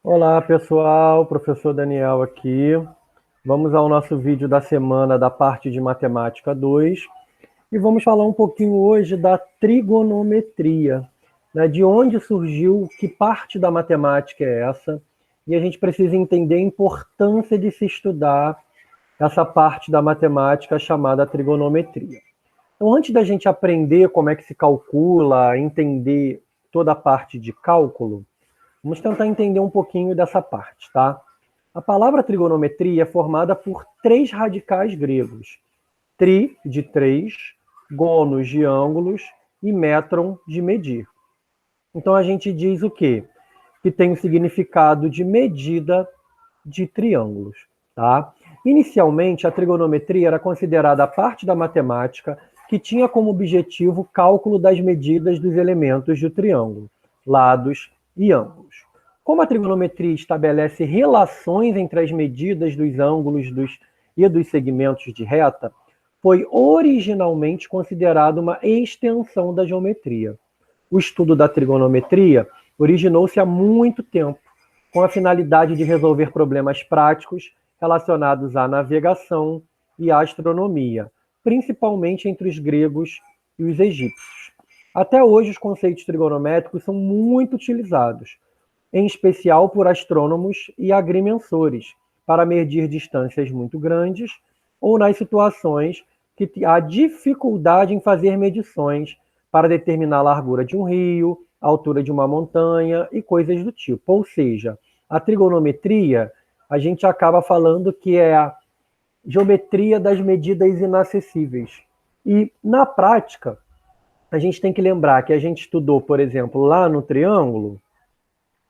Olá, pessoal, professor Daniel aqui. Vamos ao nosso vídeo da semana da parte de Matemática 2 e vamos falar um pouquinho hoje da trigonometria, né? De onde surgiu, que parte da matemática é essa, e a gente precisa entender a importância de se estudar essa parte da matemática chamada trigonometria. Então, antes da gente aprender como é que se calcula, entender toda a parte de cálculo, vamos tentar entender um pouquinho dessa parte, tá? A palavra trigonometria é formada por três radicais gregos: tri, de três, gonos, de ângulos, e metron, de medir. Então a gente diz o quê? Que tem o significado de medida de triângulos, tá? Inicialmente, a trigonometria era considerada a parte da matemática que tinha como objetivo o cálculo das medidas dos elementos de um triângulo, lados e ângulos. Como a trigonometria estabelece relações entre as medidas dos ângulos e dos segmentos de reta, foi originalmente considerada uma extensão da geometria. O estudo da trigonometria originou-se há muito tempo, com a finalidade de resolver problemas práticos relacionados à navegação e à astronomia, principalmente entre os gregos e os egípcios. Até hoje, os conceitos trigonométricos são muito utilizados, em especial por astrônomos e agrimensores, para medir distâncias muito grandes ou nas situações que há dificuldade em fazer medições para determinar a largura de um rio, a altura de uma montanha e coisas do tipo. Ou seja, a trigonometria, a gente acaba falando que é a geometria das medidas inacessíveis. E, na prática, a gente tem que lembrar que a gente estudou, por exemplo, lá no triângulo,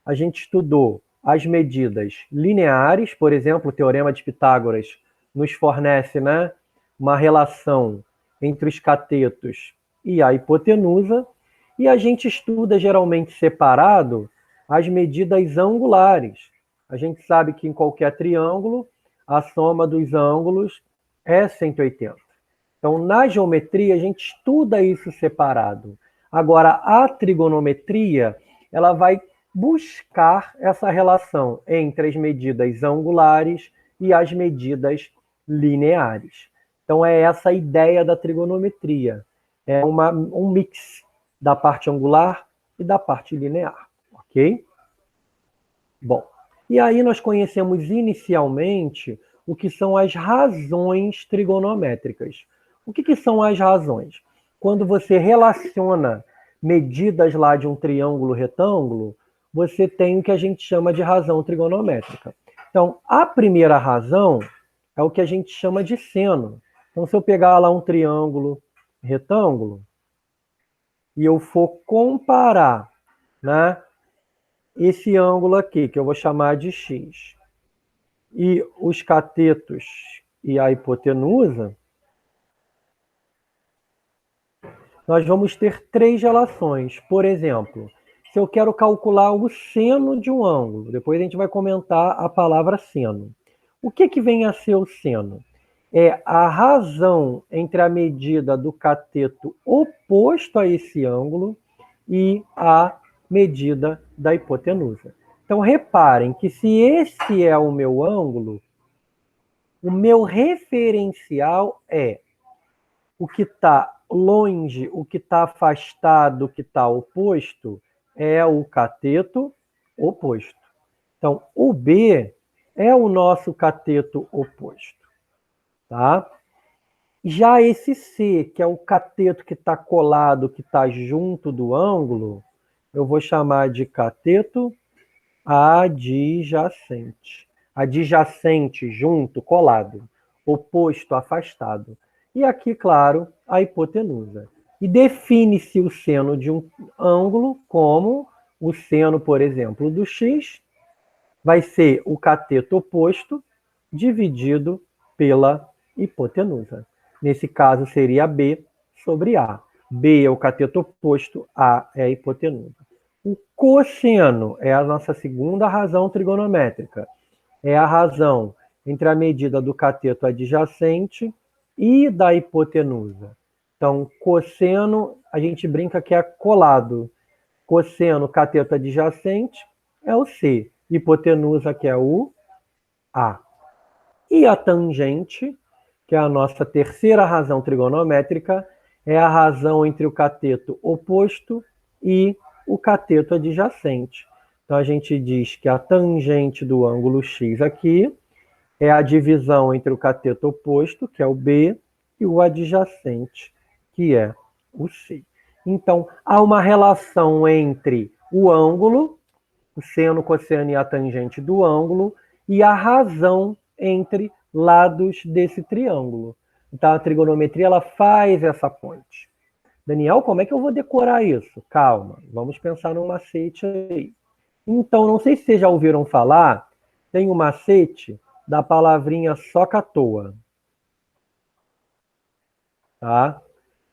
a gente estudou as medidas lineares, por exemplo, o Teorema de Pitágoras nos fornece, né, uma relação entre os catetos e a hipotenusa, e a gente estuda geralmente separado as medidas angulares. A gente sabe que em qualquer triângulo, a soma dos ângulos é 180. Então, na geometria, a gente estuda isso separado. Agora, a trigonometria, ela vai buscar essa relação entre as medidas angulares e as medidas lineares. Então, é essa a ideia da trigonometria. É um mix da parte angular e da parte linear, ok? Bom, e aí nós conhecemos inicialmente o que são as razões trigonométricas. O que são as razões? Quando você relaciona medidas lá de um triângulo retângulo, você tem o que a gente chama de razão trigonométrica. Então, a primeira razão é o que a gente chama de seno. Então, se eu pegar lá um triângulo retângulo e eu for comparar, né, esse ângulo aqui, que eu vou chamar de x, e os catetos e a hipotenusa, nós vamos ter três relações. Por exemplo, se eu quero calcular o seno de um ângulo, depois a gente vai comentar a palavra seno. O que vem a ser o seno? É a razão entre a medida do cateto oposto a esse ângulo e a medida da hipotenusa. Então, reparem que se esse é o meu ângulo, o meu referencial é o que está longe, o que está afastado, o que está oposto, é o cateto oposto. Então, o B é o nosso cateto oposto, tá? Já esse C, que é o cateto que está colado, que está junto do ângulo, eu vou chamar de cateto adjacente. Adjacente, junto, colado. Oposto, afastado. E aqui, claro, a hipotenusa. E define-se o seno de um ângulo como o seno, por exemplo, do x vai ser o cateto oposto dividido pela hipotenusa. Nesse caso, seria B sobre A. B é o cateto oposto, A é a hipotenusa. O cosseno é a nossa segunda razão trigonométrica. É a razão entre a medida do cateto adjacente e da hipotenusa. Então, cosseno, a gente brinca que é colado. Cosseno, cateto adjacente, é o C. hipotenusa, que é o A. E a tangente, que é a nossa terceira razão trigonométrica, é a razão entre o cateto oposto e o cateto adjacente. Então, a gente diz que a tangente do ângulo X aqui é a divisão entre o cateto oposto, que é o B, e o adjacente, que é o C. Então, há uma relação entre o ângulo, o seno, cosseno e a tangente do ângulo, e a razão entre lados desse triângulo. Então, a trigonometria ela faz essa ponte. Daniel, como é que eu vou decorar isso? Calma, vamos pensar num macete aí. Então, não sei se vocês já ouviram falar, tem um macete da palavrinha soca-toa. Tá?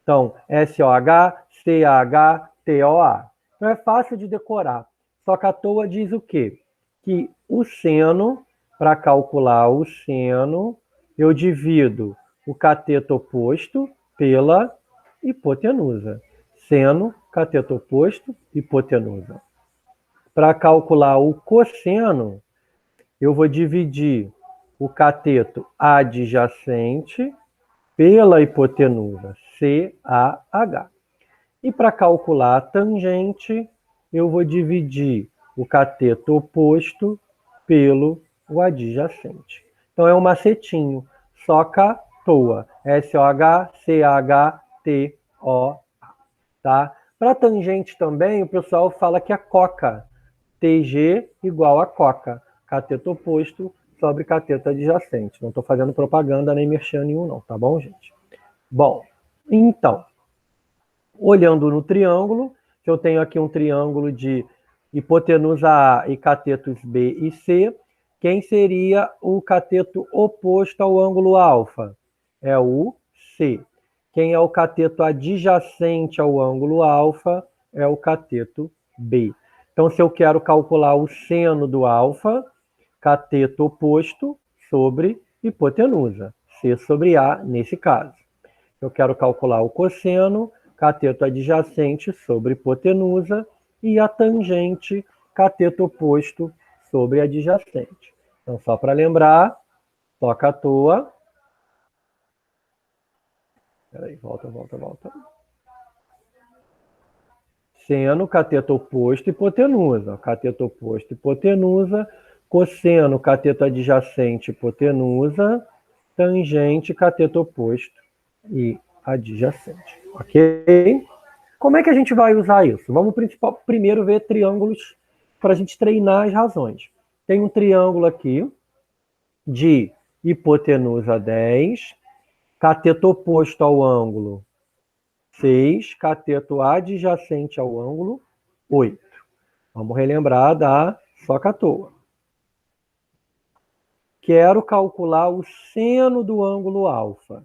Então, S-O-H-C-A-H-T-O-A. Então, é fácil de decorar. Soca-toa diz o quê? Que o seno, para calcular o seno, eu divido o cateto oposto pela hipotenusa. Seno, cateto oposto, hipotenusa. Para calcular o cosseno, eu vou dividir o cateto adjacente pela hipotenusa, CAH. E para calcular a tangente, eu vou dividir o cateto oposto pelo adjacente. Então é um macetinho, soca-toa, S-O-H-C-H-T-O-A. Tá? Para tangente também, o pessoal fala que é coca, TG igual a coca, cateto oposto sobre cateto adjacente. Não estou fazendo propaganda nem merchan nenhum não, tá bom, gente? Bom, então, olhando no triângulo, que eu tenho aqui um triângulo de hipotenusa A e catetos B e C, quem seria o cateto oposto ao ângulo alfa? É o C. Quem é o cateto adjacente ao ângulo alfa? É o cateto B. Então, se eu quero calcular o seno do alfa, cateto oposto sobre hipotenusa, C sobre A nesse caso. Eu quero calcular o cosseno, cateto adjacente sobre hipotenusa, e a tangente, cateto oposto sobre adjacente. Então, só para lembrar, toca à toa. Peraí, volta. Seno, cateto oposto, hipotenusa. Cateto oposto, hipotenusa. Cosseno, cateto adjacente, hipotenusa. Tangente, cateto oposto e adjacente. Ok? Como é que a gente vai usar isso? Vamos primeiro ver triângulos para a gente treinar as razões. Tem um triângulo aqui de hipotenusa 10, cateto oposto ao ângulo 6, cateto adjacente ao ângulo 8. Vamos relembrar da soca-toa. Quero calcular o seno do ângulo alfa.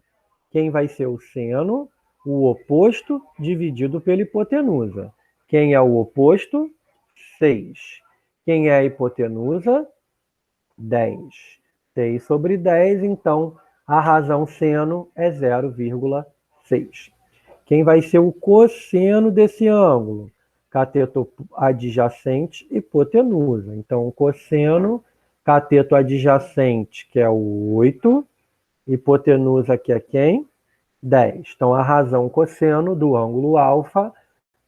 Quem vai ser o seno? O oposto dividido pela hipotenusa. Quem é o oposto? 6. Quem é a hipotenusa? 10. 6 sobre 10, então a razão seno é 0,6. Quem vai ser o cosseno desse ângulo? Cateto adjacente, hipotenusa. Então, o cosseno, cateto adjacente, que é o 8, hipotenusa, que é quem? 10. Então, a razão cosseno do ângulo alfa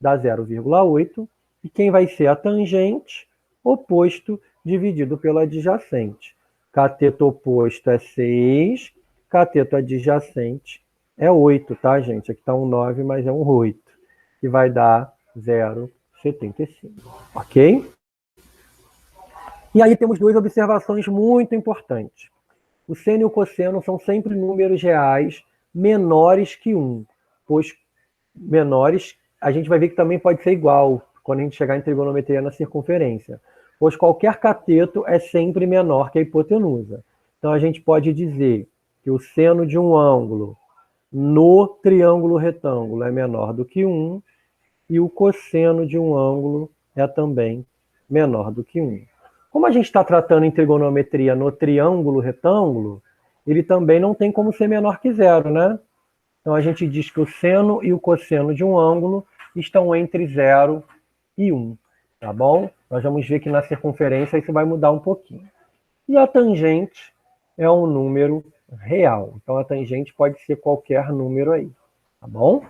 dá 0,8. E quem vai ser a tangente? Oposto dividido pelo adjacente. Cateto oposto é 6, cateto adjacente é 8, tá, gente? Aqui está um 9, mas é um 8, que vai dar 0,75, ok? E aí temos duas observações muito importantes. O seno e o cosseno são sempre números reais menores que 1, pois menores, a gente vai ver que também pode ser igual quando a gente chegar em trigonometria na circunferência, pois qualquer cateto é sempre menor que a hipotenusa. Então a gente pode dizer que o seno de um ângulo no triângulo retângulo é menor do que 1 e o cosseno de um ângulo é também menor do que 1. Como a gente está tratando em trigonometria no triângulo retângulo, ele também não tem como ser menor que 0, né? Então a gente diz que o seno e o cosseno de um ângulo estão entre 0 e 1. tá bom? Nós vamos ver que na circunferência isso vai mudar um pouquinho. E a tangente é um número real. Então, a tangente pode ser qualquer número aí, tá bom?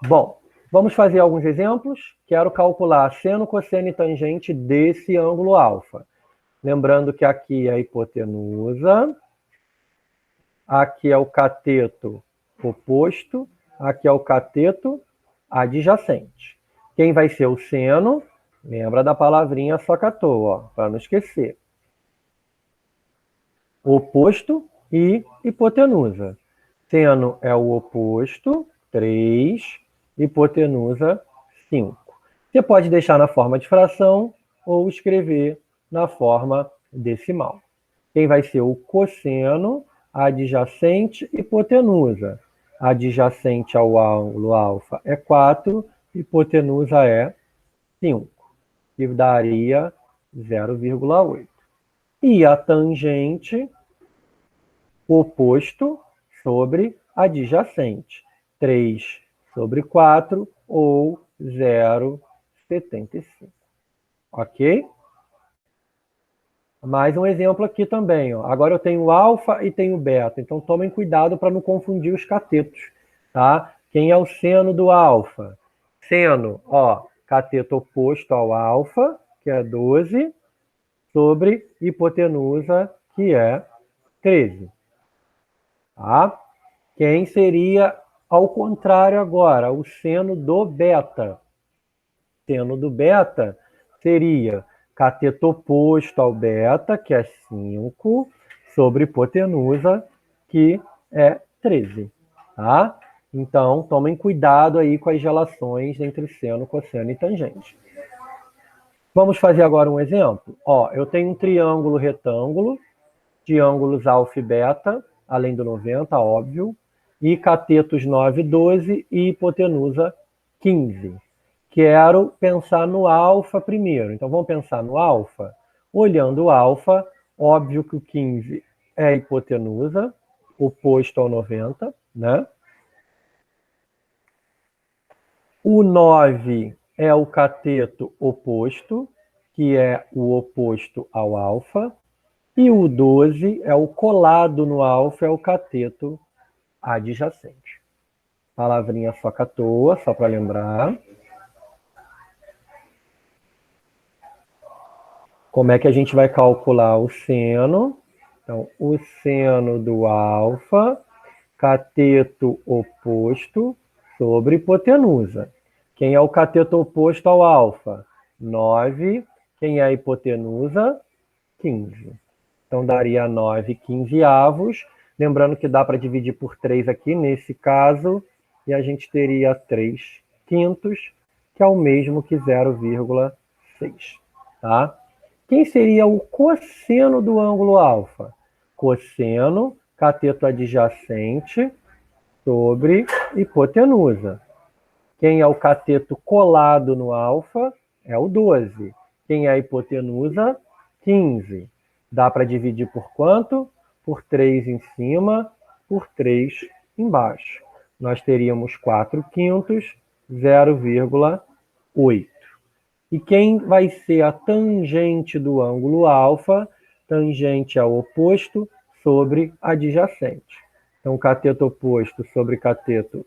Bom, vamos fazer alguns exemplos. Quero calcular seno, cosseno e tangente desse ângulo alfa. Lembrando que aqui é a hipotenusa, aqui é o cateto oposto, aqui é o cateto adjacente. Quem vai ser o seno? Lembra da palavrinha SOHCAHTOA, para não esquecer. Oposto e hipotenusa. Seno é o oposto, 3, hipotenusa, 5. Você pode deixar na forma de fração ou escrever na forma decimal. Quem vai ser o cosseno, adjacente, hipotenusa. Adjacente ao ângulo alfa é 4, hipotenusa é 5, que daria 0,8. E a tangente, oposto sobre adjacente, 3 sobre 4 ou 0,75. Ok? Mais um exemplo aqui também. Ó. Agora eu tenho alfa e tenho beta, então tomem cuidado para não confundir os catetos. Tá? Quem é o seno do alfa? Seno, ó, cateto oposto ao alfa, que é 12, sobre hipotenusa, que é 13. Tá? Quem seria ao contrário agora? O seno do beta. Seno do beta seria cateto oposto ao beta, que é 5, sobre hipotenusa, que é 13. Tá? Então, tomem cuidado aí com as relações entre seno, cosseno e tangente. Vamos fazer agora um exemplo? Ó, eu tenho um triângulo retângulo de ângulos alfa e beta, além do 90, óbvio, e catetos 9, 12 e hipotenusa 15. Quero pensar no alfa primeiro. Então, vamos pensar no alfa. Olhando o alfa, óbvio que o 15 é a hipotenusa, oposto ao 90, né? O 9 é o cateto oposto, que é o oposto ao alfa. E o 12 é o colado no alfa, é o cateto adjacente. Palavrinha SOHCAHTOA, só para lembrar. Como é que a gente vai calcular o seno? Então, o seno do alfa, cateto oposto sobre hipotenusa. Quem é o cateto oposto ao alfa? 9. Quem é a hipotenusa? 15. Então, daria 9 quinzeavos. Lembrando que dá para dividir por 3 aqui, nesse caso, e a gente teria 3 quintos, que é o mesmo que 0,6. Tá? Quem seria o cosseno do ângulo alfa? Cosseno, cateto adjacente, sobre hipotenusa. Quem é o cateto colado no alfa? É o 12. Quem é a hipotenusa? 15. Dá para dividir por quanto? Por 3 em cima, por 3 embaixo. Nós teríamos 4 quintos, 0,8. E quem vai ser a tangente do ângulo alfa? Tangente é o oposto sobre adjacente. Então, cateto oposto sobre cateto...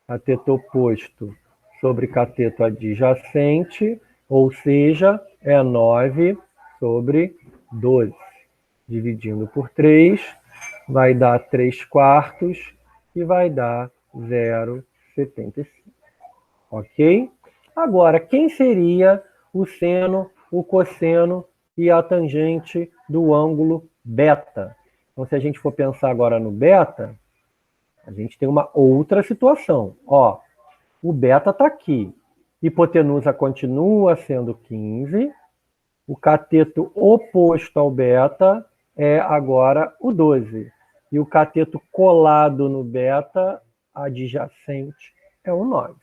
Cateto oposto sobre cateto adjacente, ou seja, é 9 sobre 12. Dividindo por 3, vai dar 3 quartos e vai dar 0,75. Ok? Agora, quem seria o seno, o cosseno e a tangente do ângulo beta? Então, se a gente for pensar agora no beta, a gente tem uma outra situação. Ó, o beta está aqui. Hipotenusa continua sendo 15. O cateto oposto ao beta é agora o 12. E o cateto colado no beta, adjacente, é o 9.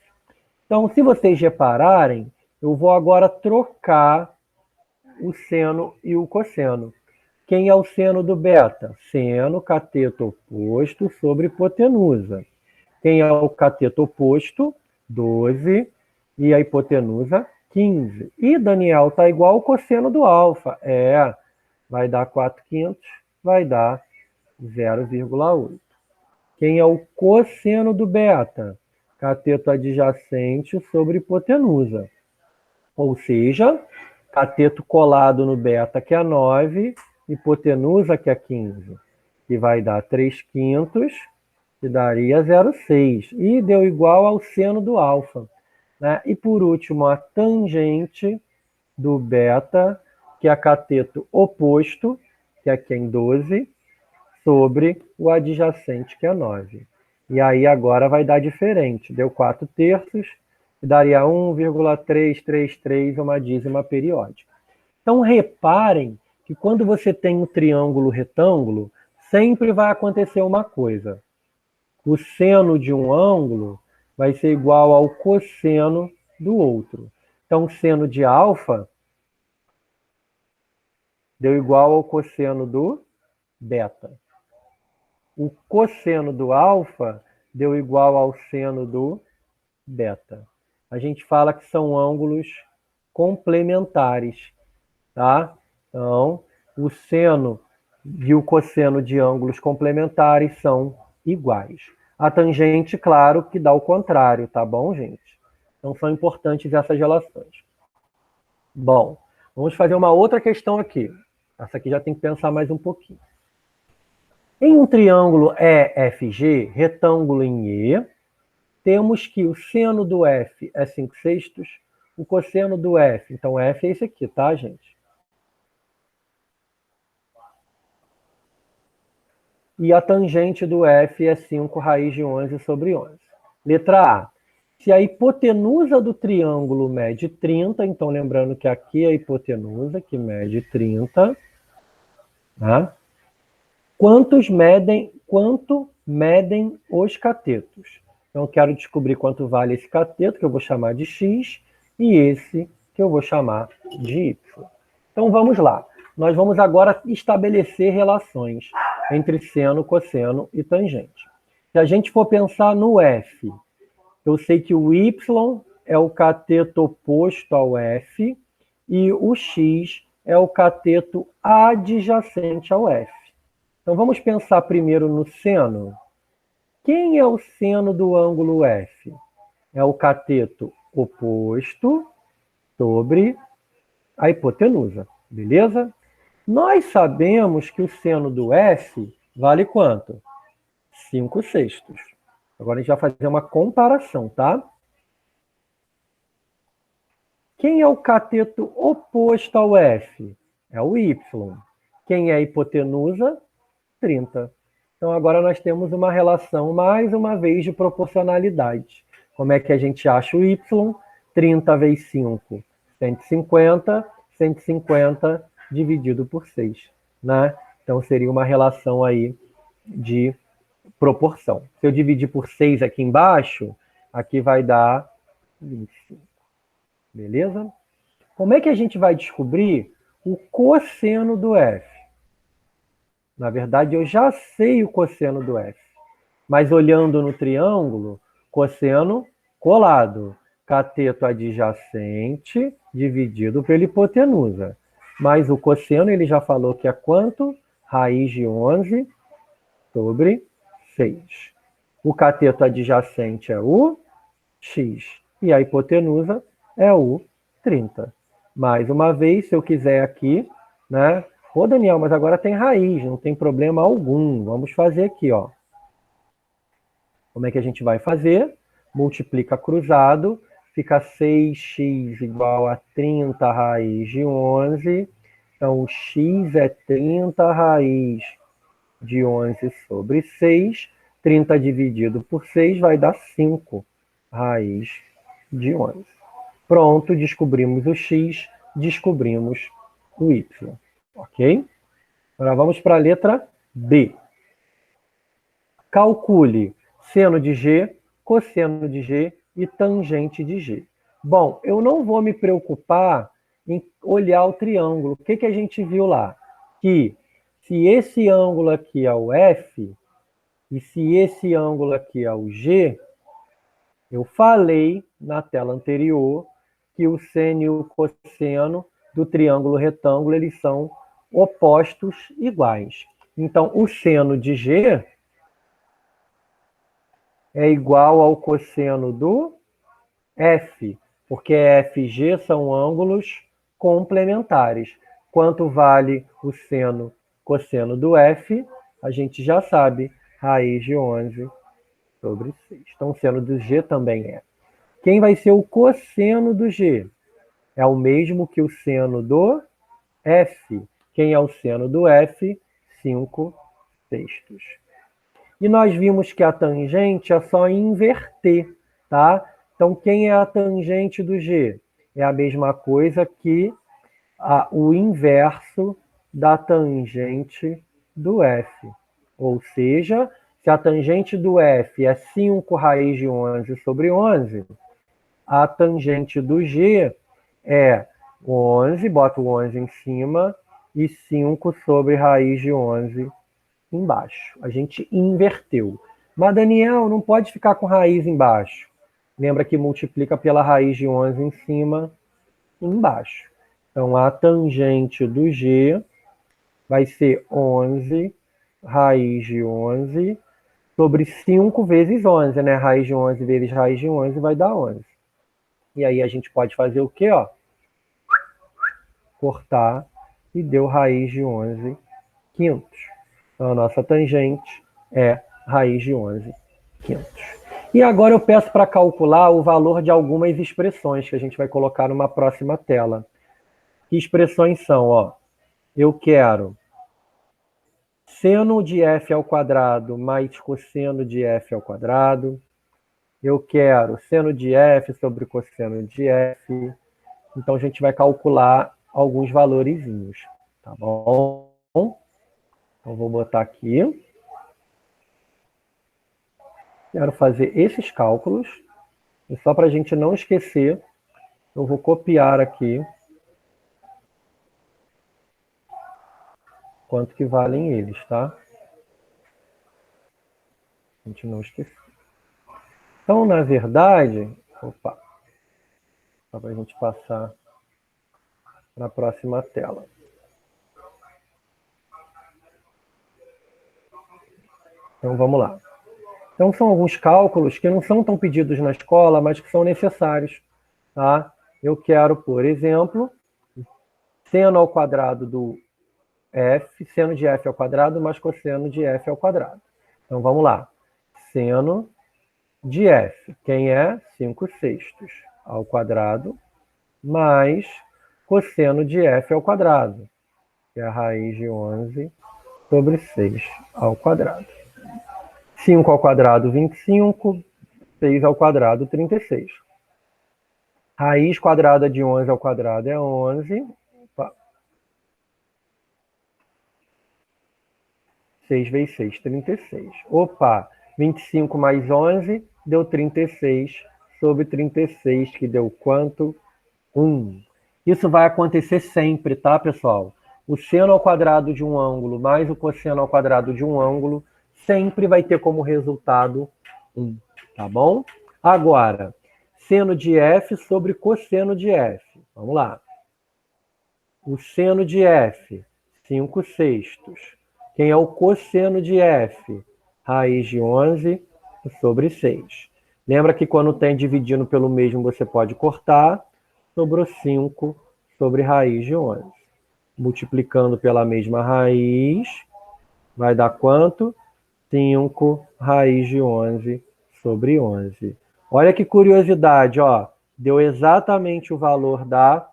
Então, se vocês repararem, eu vou agora trocar o seno e o cosseno. Quem é o seno do beta? Seno, cateto oposto sobre hipotenusa. Quem é o cateto oposto? 12 e a hipotenusa 15. E, Daniel, está igual o cosseno do alfa. Vai dar 4/5, vai dar 0,8. Quem é o cosseno do beta? Cateto adjacente sobre hipotenusa. Ou seja, cateto colado no beta, que é 9, hipotenusa, que é 15. Que vai dar 3/5, que daria 0,6. E deu igual ao seno do alfa. Né? E por último, a tangente do beta, que é cateto oposto, que aqui é em 12, sobre o adjacente, que é 9. E aí agora vai dar diferente. Deu 4/3, e daria 1,333, uma dízima periódica. Então reparem que quando você tem um triângulo retângulo, sempre vai acontecer uma coisa. O seno de um ângulo vai ser igual ao cosseno do outro. Então, o seno de alfa deu igual ao cosseno do beta. O cosseno do alfa deu igual ao seno do beta. A gente fala que são ângulos complementares, tá? Então, o seno e o cosseno de ângulos complementares são iguais. A tangente, claro, que dá o contrário, tá bom, gente? Então, são importantes essas relações. Bom, vamos fazer uma outra questão aqui. Essa aqui já tem que pensar mais um pouquinho. Em um triângulo EFG, retângulo em E, temos que o seno do F é 5/6, o cosseno do F, então F é esse aqui, tá, gente? E a tangente do F é 5 raiz de 11 sobre 11. Letra A. Se a hipotenusa do triângulo mede 30, então lembrando que aqui é a hipotenusa, que mede 30, tá? Quanto medem os catetos? Então, eu quero descobrir quanto vale esse cateto, que eu vou chamar de X, e esse, que eu vou chamar de Y. Então, vamos lá. Nós vamos agora estabelecer relações entre seno, cosseno e tangente. Se a gente for pensar no F, eu sei que o Y é o cateto oposto ao F e o X é o cateto adjacente ao F. Então, vamos pensar primeiro no seno. Quem é o seno do ângulo F? É o cateto oposto sobre a hipotenusa, beleza? Nós sabemos que o seno do F vale quanto? 5/6. Agora a gente vai fazer uma comparação, tá? Quem é o cateto oposto ao F? É o Y. Quem é a hipotenusa? 30. Então, agora nós temos uma relação, mais uma vez, de proporcionalidade. Como é que a gente acha o Y? 30 vezes 5, 150. 150 dividido por 6. Né? Então, seria uma relação aí de proporção. Se eu dividir por 6 aqui embaixo, aqui vai dar 25. Beleza? Como é que a gente vai descobrir o cosseno do F? Na verdade, eu já sei o cosseno do F. Mas olhando no triângulo, cosseno colado. Cateto adjacente dividido pela hipotenusa. Mas o cosseno, ele já falou que é quanto? Raiz de 11 sobre 6. O cateto adjacente é o X. E a hipotenusa é o 30. Mais uma vez, se eu quiser aqui, né? Ô, Daniel, mas agora tem raiz, não tem problema algum. Vamos fazer aqui, ó. Como é que a gente vai fazer? Multiplica cruzado, fica 6x igual a 30 raiz de 11. Então, x é 30 raiz de 11 sobre 6. 30 dividido por 6 vai dar 5 raiz de 11. Pronto, descobrimos o x, descobrimos o y. Ok? Agora vamos para a letra B. Calcule seno de G, cosseno de G e tangente de G. Bom, eu não vou me preocupar em olhar o triângulo. O que, que a gente viu lá? Que se esse ângulo aqui é o F e se esse ângulo aqui é o G, Eu falei na tela anterior que o seno e o cosseno do triângulo retângulo, eles são opostos iguais. Então, o seno de G é igual ao cosseno do F, porque F e G são ângulos complementares. Quanto vale o seno cosseno do F? A gente já sabe, raiz de 11 sobre 6. Então, o seno do G também é. Quem vai ser o cosseno do G? É o mesmo que o seno do F. Quem é o seno do F? 5 sextos. E nós vimos que a tangente é só inverter, tá? Então, quem é a tangente do G? É a mesma coisa que o inverso da tangente do F. Ou seja, se a tangente do F é 5 raiz de 11 sobre 11, a tangente do G é 11, bota o 11 em cima, e 5 sobre raiz de 11 embaixo. A gente inverteu. Mas, Daniel, não pode ficar com raiz embaixo. Lembra que multiplica pela raiz de 11 em cima e embaixo. Então, a tangente do G vai ser 11 raiz de 11 sobre 5 vezes 11, né? Raiz de 11 vezes raiz de 11 vai dar 11. E aí a gente pode fazer o quê? Ó? Cortar e deu raiz de 11 quintos. Então, a nossa tangente é raiz de 11 quintos. E agora eu peço para calcular o valor de algumas expressões que a gente vai colocar numa próxima tela. Que expressões são? Ó, eu quero seno de f ao quadrado mais cosseno de f ao quadrado. Eu quero seno de f sobre cosseno de f. Então, a gente vai calcular alguns valorezinhos, tá bom? Então, vou botar aqui. Quero fazer esses cálculos. E só para a gente não esquecer, eu vou copiar aqui quanto que valem eles, tá? A gente não esquecer. Então, na verdade, só para a gente passar para a próxima tela. Então, vamos lá. Então, são alguns cálculos que não são tão pedidos na escola, mas que são necessários, tá? Eu quero, por exemplo, seno ao quadrado do f, seno de f ao quadrado mais cosseno de f ao quadrado. Então, vamos lá. Seno de f, quem é? 5 sextos ao quadrado, mais cosseno de f ao quadrado, que é a raiz de 11 sobre 6 ao quadrado. 5 ao quadrado, 25, 6 ao quadrado, 36. Raiz quadrada de 11 ao quadrado é 11. Opa. 6 vezes 6, 36. Opa, 25 mais 11 deu 36 sobre 36, que deu quanto? 1. Isso vai acontecer sempre, tá, pessoal? O seno ao quadrado de um ângulo mais o cosseno ao quadrado de um ângulo sempre vai ter como resultado 1, tá bom? Agora, seno de f sobre cosseno de f. Vamos lá. O seno de f, 5 sextos. Quem é o cosseno de f? Raiz de 11 sobre 6. Lembra que quando tem dividindo pelo mesmo, você pode cortar. Sobrou 5 sobre raiz de 11. Multiplicando pela mesma raiz, vai dar quanto? 5 raiz de 11 sobre 11. Olha que curiosidade, ó. Deu exatamente o valor da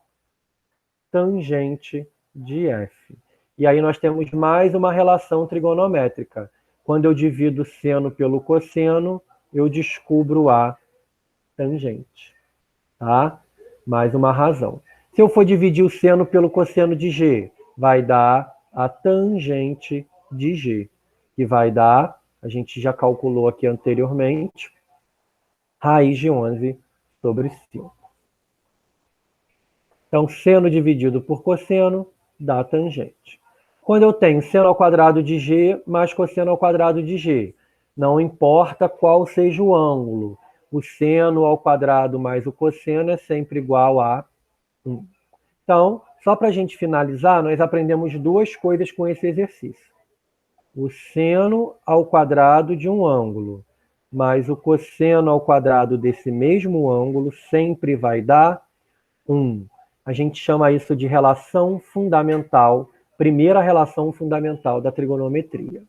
tangente de f. E aí nós temos mais uma relação trigonométrica. Quando eu divido seno pelo cosseno, eu descubro a tangente. Tá? Mais uma razão. Se eu for dividir o seno pelo cosseno de g, vai dar a tangente de g, que vai dar, a gente já calculou aqui anteriormente, raiz de 11 sobre 5. Então, seno dividido por cosseno dá tangente. Quando eu tenho seno ao quadrado de g mais cosseno ao quadrado de g, não importa qual seja o ângulo, o seno ao quadrado mais o cosseno é sempre igual a 1. Então, só para a gente finalizar, nós aprendemos duas coisas com esse exercício. O seno ao quadrado de um ângulo mais o cosseno ao quadrado desse mesmo ângulo sempre vai dar 1. A gente chama isso de relação fundamental, primeira relação fundamental da trigonometria.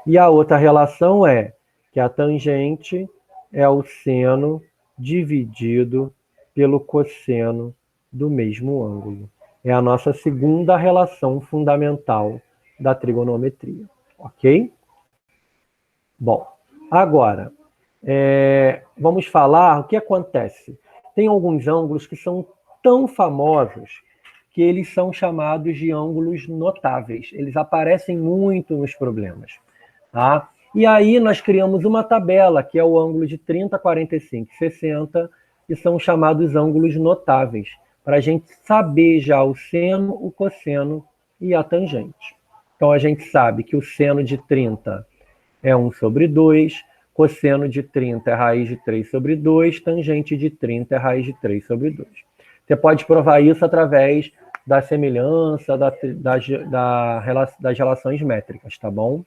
E a outra relação é que a tangente é o seno dividido pelo cosseno do mesmo ângulo. É a nossa segunda relação fundamental da trigonometria. Ok? Bom, agora, vamos falar o que acontece. Tem alguns ângulos que são tão famosos que eles são chamados de ângulos notáveis. Eles aparecem muito nos problemas. Tá? E aí nós criamos uma tabela, que é o ângulo de 30, 45 e 60, que são chamados ângulos notáveis, para a gente saber já o seno, o cosseno e a tangente. Então a gente sabe que o seno de 30 é 1 sobre 2, cosseno de 30 é raiz de 3 sobre 2, tangente de 30 é raiz de 3 sobre 2. Você pode provar isso através da semelhança, das relações métricas, tá bom?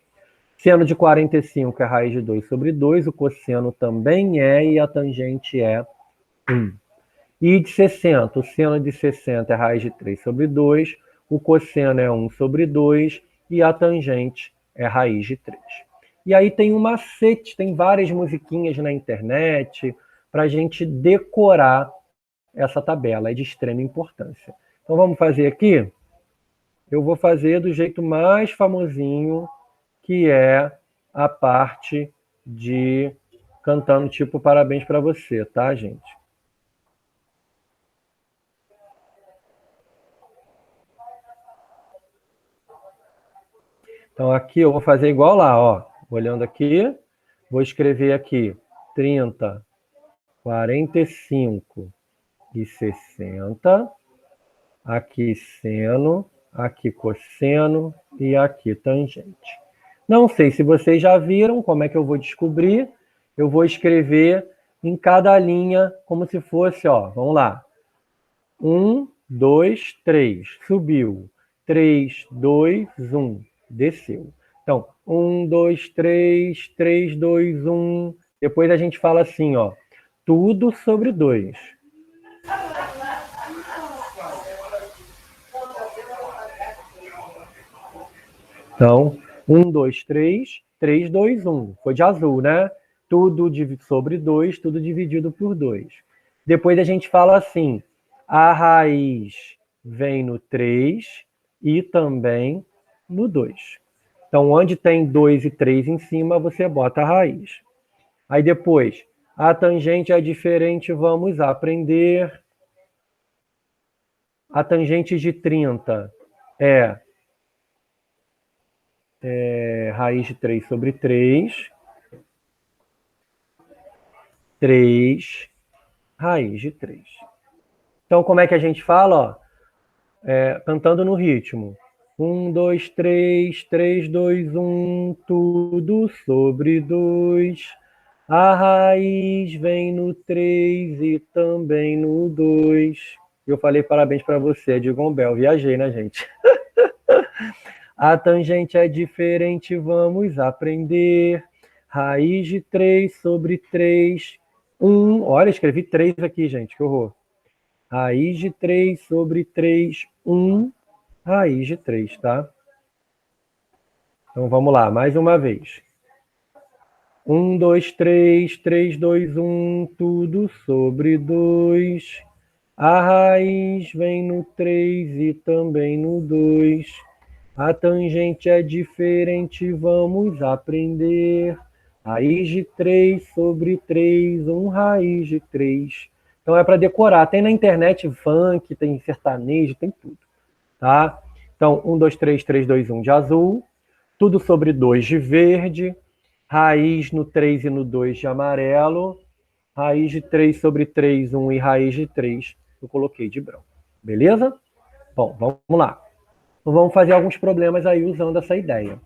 Seno de 45 é raiz de 2 sobre 2, o cosseno também é, e a tangente é 1. E de 60, o seno de 60 é raiz de 3 sobre 2, o cosseno é 1 sobre 2, e a tangente é raiz de 3. E aí tem um macete, tem várias musiquinhas na internet para a gente decorar essa tabela, é de extrema importância. Então vamos fazer aqui? Eu vou fazer do jeito mais famosinho, que é a parte de cantando tipo parabéns para você, tá, gente? Então aqui eu vou fazer igual lá, ó. Olhando aqui, vou escrever aqui 30, 45 e 60. Aqui seno, aqui cosseno e aqui tangente. Não sei se vocês já viram como é que eu vou descobrir. Eu vou escrever em cada linha como se fosse, ó, vamos lá. 1, 2, 3, subiu. 3, 2, 1, desceu. Então, 1, 2, 3, 3, 2, 1. Depois a gente fala assim, ó, tudo sobre 2. Então, 1, 2, 3, 3, 2, 1. Foi de azul, né? Tudo sobre 2, tudo dividido por 2. Depois a gente fala assim, a raiz vem no 3 e também no 2. Então, onde tem 2 e 3 em cima, você bota a raiz. Aí depois, a tangente é diferente, vamos aprender. A tangente de 30 é raiz de 3 sobre 3. 3, raiz de 3. Então, como é que a gente fala? Ó, cantando no ritmo. 1, 2, 3, 3, 2, 1, tudo sobre 2. A raiz vem no 3 e também no 2. Eu falei parabéns para você, de Gombel. Viajei, né, gente? A tangente é diferente, vamos aprender. Raiz de 3 sobre 3, 1. Olha, escrevi 3 aqui, gente, que horror. Raiz de 3 sobre 3, 1. Raiz de 3, tá? Então vamos lá, mais uma vez. 1, 2, 3, 3, 2, 1, tudo sobre 2. A raiz vem no 3 e também no 2. A tangente é diferente, vamos aprender. Raiz de 3 sobre 3, 1 raiz de 3. Então é para decorar. Tem na internet funk, tem sertanejo, tem tudo. Tá? Então, 1, 2, 3, 3, 2, 1 de azul. Tudo sobre 2 de verde. Raiz no 3 e no 2 de amarelo. Raiz de 3 sobre 3, 1 e raiz de 3 eu coloquei de branco. Beleza? Bom, vamos lá. Então, vamos fazer alguns problemas aí usando essa ideia.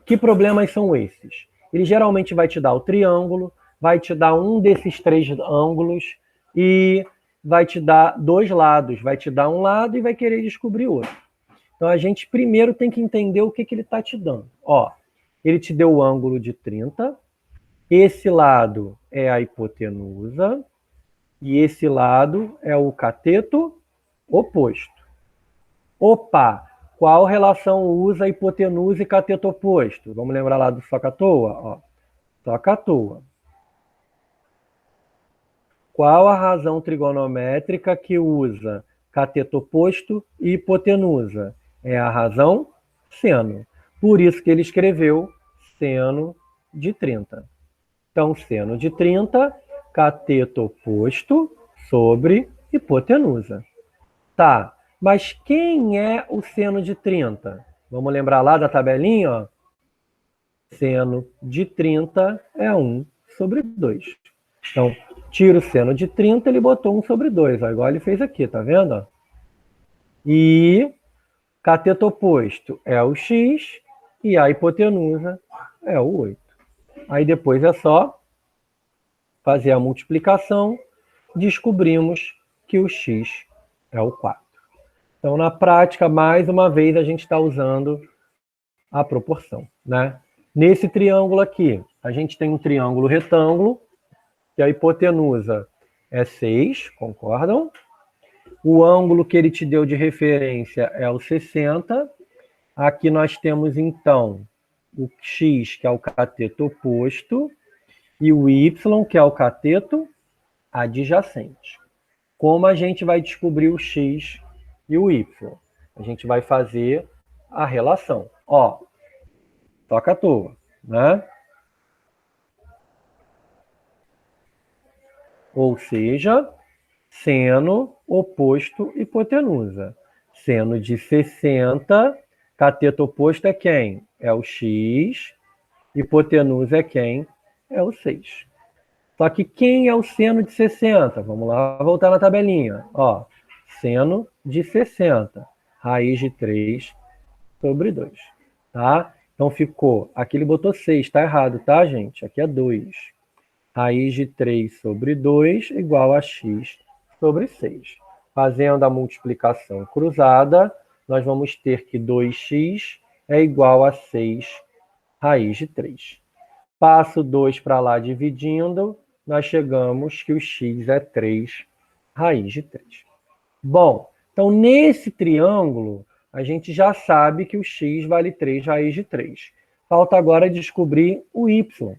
Que problemas são esses? Ele geralmente vai te dar o triângulo, vai te dar um desses três ângulos e vai te dar dois lados. Vai te dar um lado e vai querer descobrir outro. Então, a gente primeiro tem que entender o que ele está te dando. Ó, ele te deu o ângulo de 30, esse lado é a hipotenusa e esse lado é o cateto oposto. Opa! Qual relação usa hipotenusa e cateto oposto? Vamos lembrar lá do SOHCAHTOA? Ó, SOHCAHTOA. Qual a razão trigonométrica que usa cateto oposto e hipotenusa? É a razão seno. Por isso que ele escreveu seno de 30. Então, seno de 30, cateto oposto sobre hipotenusa. Tá, mas quem é o seno de 30? Vamos lembrar lá da tabelinha, ó. Seno de 30 é 1 sobre 2. Então, tira o seno de 30, ele botou 1 sobre 2, ó, igual ele fez aqui, tá vendo? Ó? E cateto oposto é o x e a hipotenusa é o 8. Aí depois é só fazer a multiplicação, descobrimos que o x é o 4. Então, na prática, mais uma vez, a gente está usando a proporção, né? Nesse triângulo aqui, a gente tem um triângulo retângulo, que a hipotenusa é 6, concordam? O ângulo que ele te deu de referência é o 60. Aqui nós temos, então, o x, que é o cateto oposto, e o y, que é o cateto adjacente. Como a gente vai descobrir o x e o y? A gente vai fazer a relação. Ó, toca à toa, né? Ou seja, seno oposto hipotenusa. Seno de 60, cateto oposto é quem? É o x, hipotenusa é quem? É o 6. Só que quem é o seno de 60? Vamos lá, voltar na tabelinha. Ó, seno de 60, raiz de 3 sobre 2. Tá? Então ficou, aqui ele botou 6, tá errado, tá, gente? Aqui é 2. Raiz de 3 sobre 2 igual a x sobre 6. Fazendo a multiplicação cruzada, nós vamos ter que 2x é igual a 6 raiz de 3. Passo 2 para lá dividindo, nós chegamos que o x é 3 raiz de 3. Bom, então nesse triângulo, a gente já sabe que o x vale 3 raiz de 3. Falta agora descobrir o y.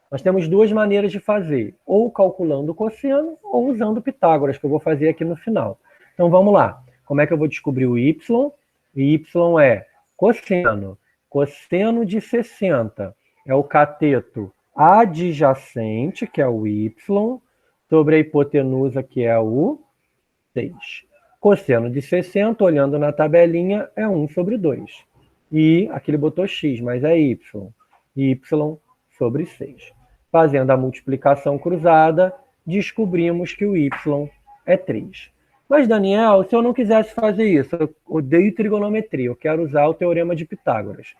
Nós temos duas maneiras de fazer, ou calculando o cosseno, ou usando Pitágoras, que eu vou fazer aqui no final. Então vamos lá. Como é que eu vou descobrir o y? O y é cosseno. Cosseno de 60 é o cateto adjacente, que é o y, sobre a hipotenusa, que é o 6. Cosseno de 60, olhando na tabelinha, é 1 sobre 2. E aqui ele botou x, mas é y. Y sobre 6. Fazendo a multiplicação cruzada, descobrimos que o y é 3. Mas, Daniel, se eu não quisesse fazer isso, eu odeio trigonometria, eu quero usar o teorema de Pitágoras.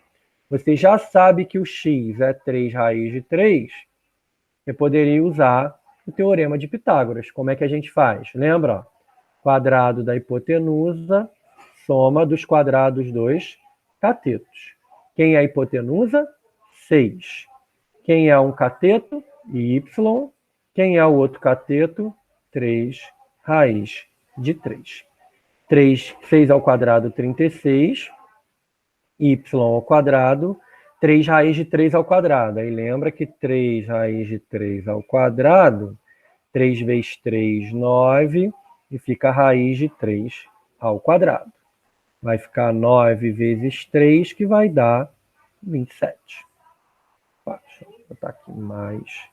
Você já sabe que o x é 3 raiz de 3, eu poderia usar o teorema de Pitágoras. Como é que a gente faz? Lembra? Quadrado da hipotenusa, soma dos quadrados dos catetos. Quem é a hipotenusa? 6. Quem é um cateto? Y. Quem é o outro cateto? 3 raiz de 3. 6 ao quadrado, 36. Y ao quadrado, 3 raiz de 3 ao quadrado. Aí lembra que 3 raiz de 3 ao quadrado, 3 vezes 3, 9, e fica a raiz de 3 ao quadrado. Vai ficar 9 vezes 3, que vai dar 27. Deixa eu botar aqui mais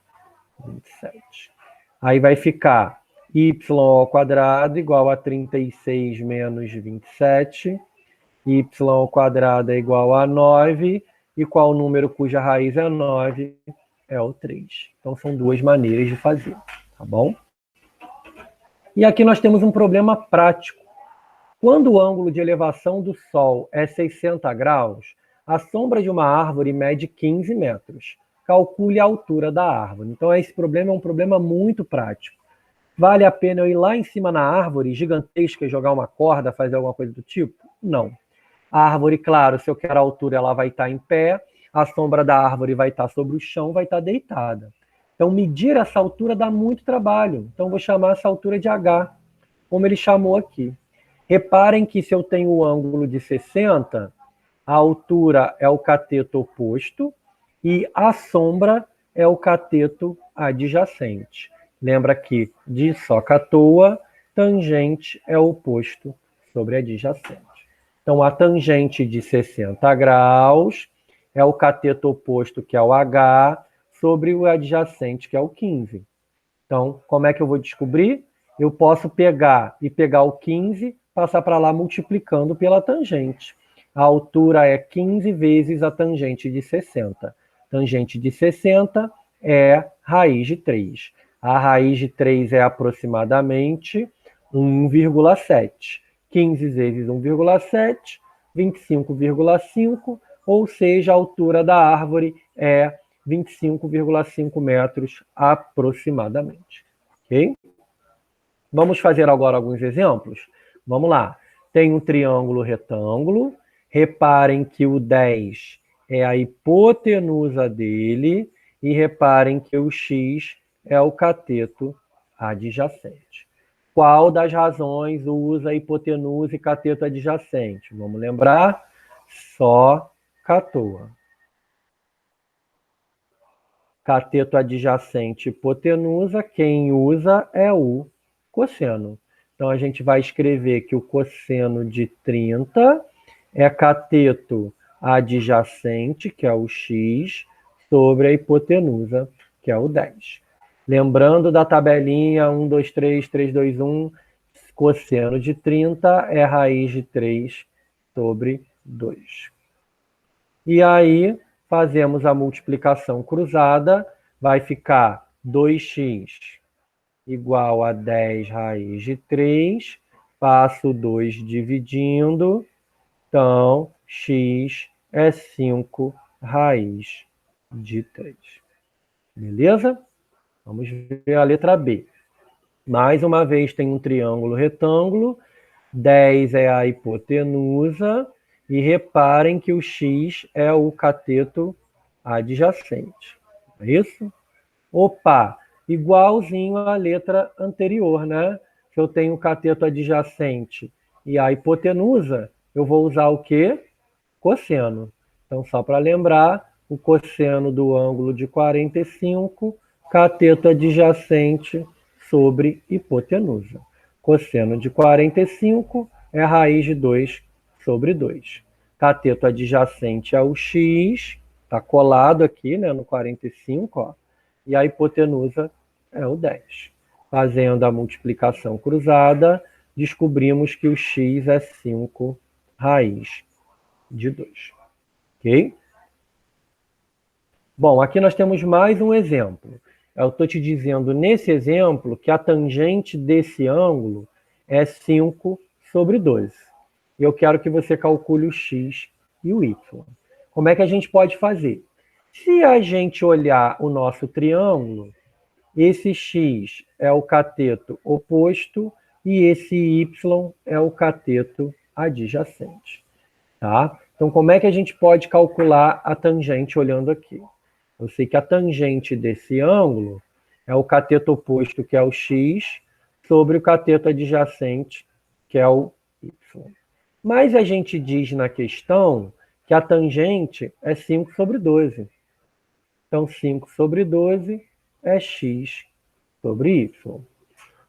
27. Aí vai ficar y ao quadrado igual a 36 menos 27. Y ao quadrado é igual a 9. E qual número cuja raiz é 9? É o 3. Então, são duas maneiras de fazer, tá bom? E aqui nós temos um problema prático. Quando o ângulo de elevação do Sol é 60 graus, a sombra de uma árvore mede 15 metros. calcule a altura da árvore. Então, esse problema é um problema muito prático. Vale a pena eu ir lá em cima na árvore gigantesca e jogar uma corda, fazer alguma coisa do tipo? Não. A árvore, claro, se eu quero a altura, ela vai estar em pé, a sombra da árvore vai estar sobre o chão, vai estar deitada. Então, medir essa altura dá muito trabalho. Então, vou chamar essa altura de H, como ele chamou aqui. Reparem que se eu tenho o ângulo de 60, a altura é o cateto oposto e a sombra é o cateto adjacente. Lembra que de socatoa, tangente é o oposto sobre adjacente. Então, a tangente de 60 graus é o cateto oposto, que é o H, sobre o adjacente, que é o 15. Então, como é que eu vou descobrir? Eu posso pegar o 15, passar para lá multiplicando pela tangente. A altura é 15 vezes a tangente de 60. Tangente de 60 é raiz de 3. A raiz de 3 é aproximadamente 1,7. 15 vezes 1,7, 25,5, ou seja, a altura da árvore é 25,5 metros aproximadamente. Ok? Vamos fazer agora alguns exemplos? Vamos lá. Tem um triângulo retângulo. Reparem que o 10 é a hipotenusa dele. E reparem que o x é o cateto adjacente. Qual das razões usa hipotenusa e cateto adjacente? Vamos lembrar? Só catoa. Cateto adjacente hipotenusa, quem usa é o cosseno. Então, a gente vai escrever que o cosseno de 30 é cateto adjacente, que é o x, sobre a hipotenusa, que é o 10. Lembrando da tabelinha 1, 2, 3, 3, 2, 1, cosseno de 30 é raiz de 3 sobre 2. E aí, fazemos a multiplicação cruzada, vai ficar 2x igual a 10 raiz de 3, passo 2 dividindo, então x é 5 raiz de 3. Beleza? Vamos ver a letra B. Mais uma vez tem um triângulo retângulo, 10 é a hipotenusa, e reparem que o x é o cateto adjacente. É isso? Opa! Igualzinho à letra anterior, né? Se eu tenho o cateto adjacente e a hipotenusa, eu vou usar o quê? Cosseno. Então, só para lembrar, o cosseno do ângulo de 45, cateto adjacente sobre hipotenusa. Cosseno de 45 é a raiz de 2 sobre 2. Cateto adjacente é o x, está colado aqui, né, no 45, ó, e a hipotenusa é o 10. Fazendo a multiplicação cruzada, descobrimos que o x é 5 raiz de 2. Ok? Bom, aqui nós temos mais um exemplo. Eu estou te dizendo nesse exemplo que a tangente desse ângulo é 5 sobre 12. E eu quero que você calcule o x e o y. Como é que a gente pode fazer? Se a gente olhar o nosso triângulo, esse x é o cateto oposto e esse y é o cateto adjacente. Tá? Então, como é que a gente pode calcular a tangente olhando aqui? Eu sei que a tangente desse ângulo é o cateto oposto, que é o x, sobre o cateto adjacente, que é o y. Mas a gente diz na questão que a tangente é 5 sobre 12. Então, 5 sobre 12 é x sobre y.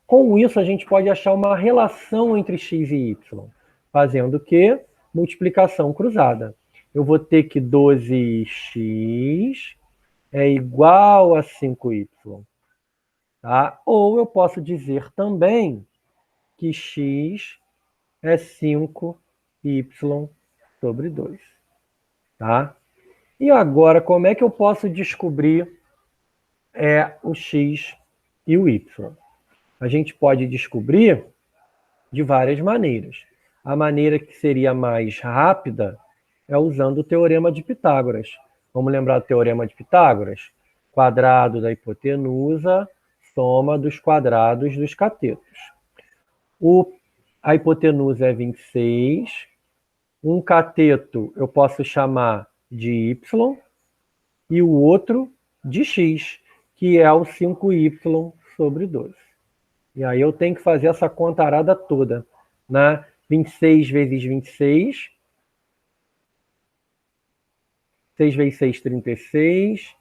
Com isso, a gente pode achar uma relação entre x e y. Fazendo o quê? Multiplicação cruzada. Eu vou ter que 12x é igual a 5y. Tá? Ou eu posso dizer também que x é 5y sobre 2. Tá? E agora, como é que eu posso descobrir o x e o y? A gente pode descobrir de várias maneiras. A maneira que seria mais rápida é usando o teorema de Pitágoras. Vamos lembrar do Teorema de Pitágoras? Quadrado da hipotenusa, soma dos quadrados dos catetos. A hipotenusa é 26. Um cateto eu posso chamar de y e o outro de x, que é o 5y sobre 12. E aí eu tenho que fazer essa contarada toda, né? 26 vezes 26, 6 vezes 6, 36,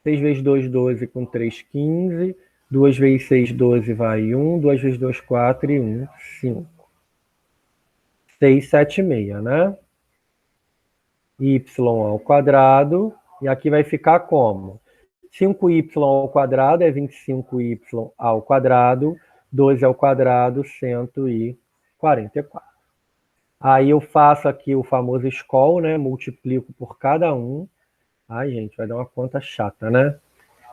6 vezes 2, 12, com 3, 15, 2 vezes 6, 12, vai 1, 2 vezes 2, 4 e 1, 5. 6, 7, 6, né? Y ao quadrado, e aqui vai ficar como? 5y ao quadrado é 25y ao quadrado, 12 ao quadrado, 144. Aí eu faço aqui o famoso SCOL, né? Multiplico por cada um. Ai, gente, vai dar uma conta chata, né?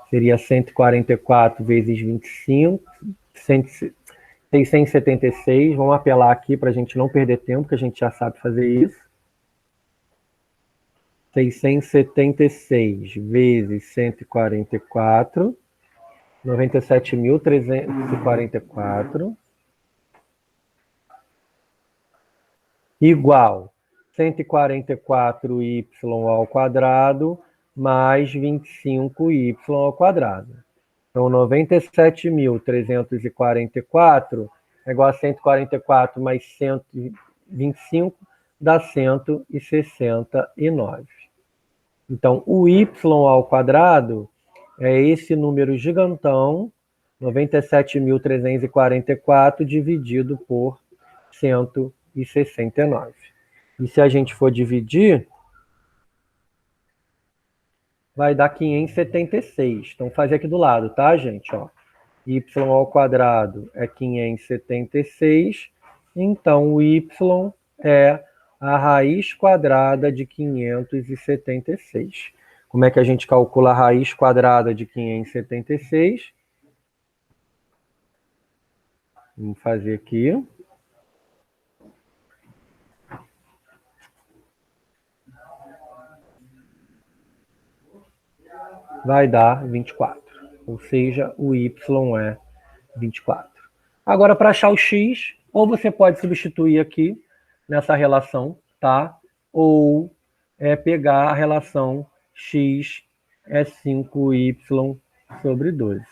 Seria 144 vezes 25, 676. Vamos apelar aqui para a gente não perder tempo, que a gente já sabe fazer isso. 676 vezes 144, 97.344, igual 144y ao quadrado mais 25y ao quadrado. Então, 97.344 é igual a 144 mais 125, dá 169. Então, o y ao quadrado é esse número gigantão, 97.344 dividido por 169. E se a gente for dividir, vai dar 576. Então, fazer aqui do lado, tá, gente? Ó, y ao quadrado é 576. Então, o y é a raiz quadrada de 576. Como é que a gente calcula a raiz quadrada de 576? Vamos fazer aqui. Vai dar 24. Ou seja, o y é 24. Agora, para achar o x, ou você pode substituir aqui nessa relação, tá? Ou pegar a relação x é 5y sobre 12.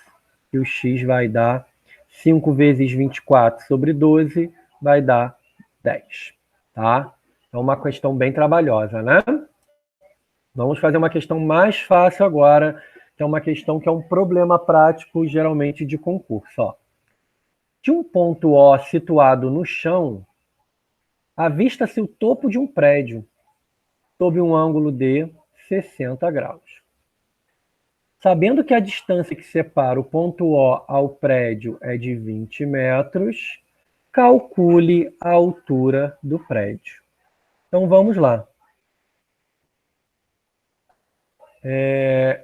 E o x vai dar 5 vezes 24 sobre 12, vai dar 10. Tá? É uma questão bem trabalhosa, né? Vamos fazer uma questão mais fácil agora, que é uma questão que é um problema prático, geralmente de concurso. Ó. De um ponto O situado no chão, avista-se o topo de um prédio, sob um ângulo de 60 graus. Sabendo que a distância que separa o ponto O ao prédio é de 20 metros, calcule a altura do prédio. Então, vamos lá.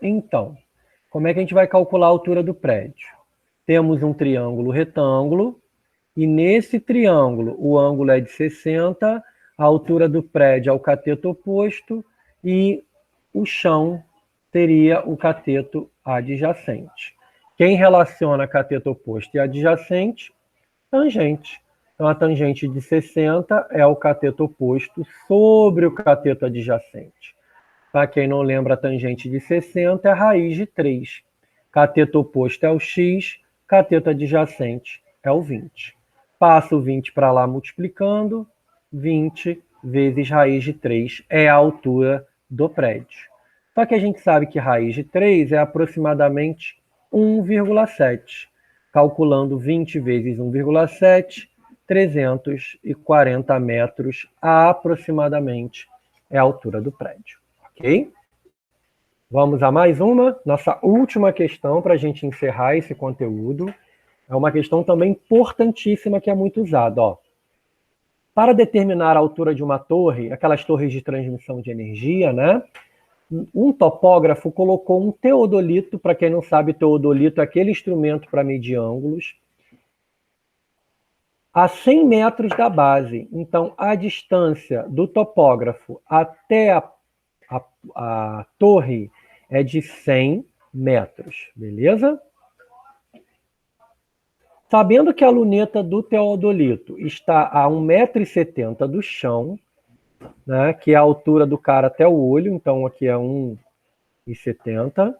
Então, como é que a gente vai calcular a altura do prédio? Temos um triângulo retângulo, e nesse triângulo o ângulo é de 60, a altura do prédio é o cateto oposto, e o chão teria o cateto adjacente. Quem relaciona cateto oposto e adjacente? Tangente. Então, a tangente de 60 é o cateto oposto sobre o cateto adjacente. Para quem não lembra, a tangente de 60 é a raiz de 3. Cateto oposto é o x, cateto adjacente é o 20. Passa o 20 para lá multiplicando, 20 vezes raiz de 3 é a altura do prédio. Só que a gente sabe que raiz de 3 é aproximadamente 1,7. Calculando 20 vezes 1,7, 340 metros aproximadamente é a altura do prédio. Ok? Vamos a mais uma, nossa última questão para a gente encerrar esse conteúdo. É uma questão também importantíssima que é muito usada. Ó. Para determinar a altura de uma torre, aquelas torres de transmissão de energia, né? Um topógrafo colocou um teodolito. Para quem não sabe, teodolito é aquele instrumento para medir ângulos, a 100 metros da base. Então, a distância do topógrafo até a a torre é de 100 metros, beleza? Sabendo que a luneta do teodolito está a 1,70 m do chão, né, que é a altura do cara até o olho, então aqui é 1,70 m.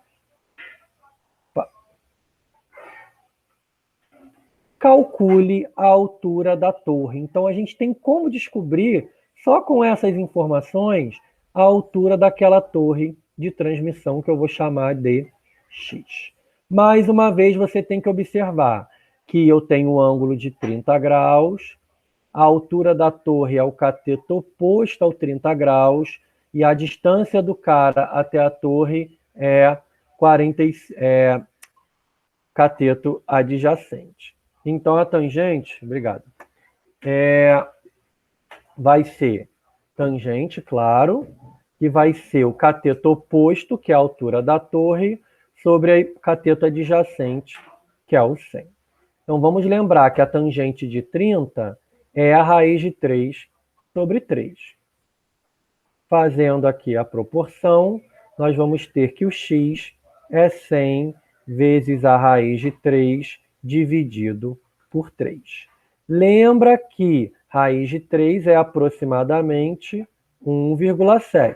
Calcule a altura da torre. Então, a gente tem como descobrir, só com essas informações, a altura daquela torre de transmissão, que eu vou chamar de X. Mais uma vez, você tem que observar que eu tenho um ângulo de 30 graus, a altura da torre é o cateto oposto ao 30 graus, e a distância do cara até a torre é cateto adjacente. Então, a tangente, obrigado, vai ser tangente, claro, que vai ser o cateto oposto, que é a altura da torre, sobre o cateto adjacente, que é o 100. Então, vamos lembrar que a tangente de 30 é a raiz de 3 sobre 3. Fazendo aqui a proporção, nós vamos ter que o x é 100 vezes a raiz de 3 dividido por 3. Lembra que raiz de 3 é aproximadamente 1,7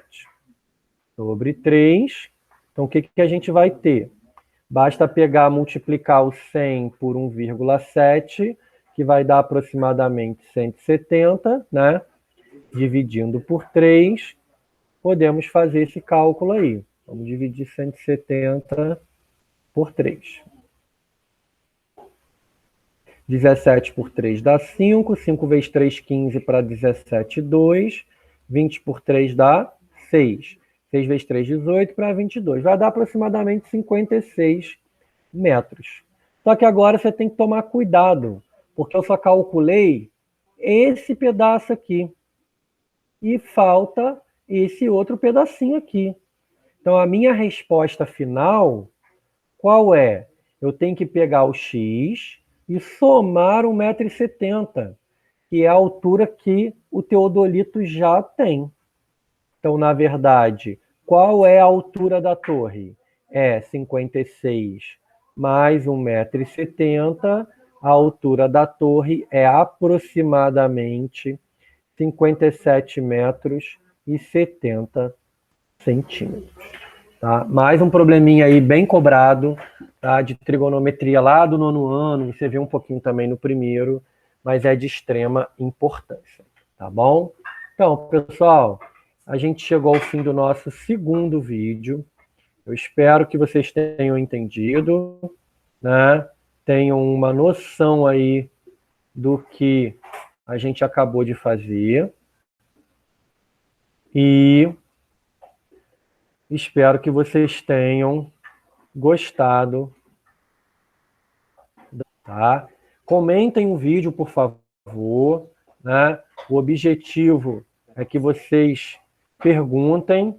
sobre 3. Então, o que a gente vai ter? Basta pegar, multiplicar o 100 por 1,7, que vai dar aproximadamente 170, né? Dividindo por 3, podemos fazer esse cálculo aí. Vamos dividir 170 por 3. 17 por 3 dá 5. 5 vezes 3, 15 para 17, 2. 20 por 3 dá 6. 6 vezes 3, 18 para 22. Vai dar aproximadamente 56 metros. Só que agora você tem que tomar cuidado, porque eu só calculei esse pedaço aqui. E falta esse outro pedacinho aqui. Então, a minha resposta final, qual é? Eu tenho que pegar o x e somar 1,70 m, que é a altura que o teodolito já tem. Então, na verdade, qual é a altura da torre? É 56 mais 1,70 m. A altura da torre é aproximadamente 57 metros e 70 centímetros. Tá? Mais um probleminha aí bem cobrado, tá? De trigonometria lá do 9º ano, você vê um pouquinho também no primeiro, mas é de extrema importância, tá bom? Então, pessoal, a gente chegou ao fim do nosso segundo vídeo. Eu espero que vocês tenham entendido, né? Tenham uma noção aí do que a gente acabou de fazer. E espero que vocês tenham gostado. Tá? Comentem o vídeo, por favor. Né? O objetivo é que vocês perguntem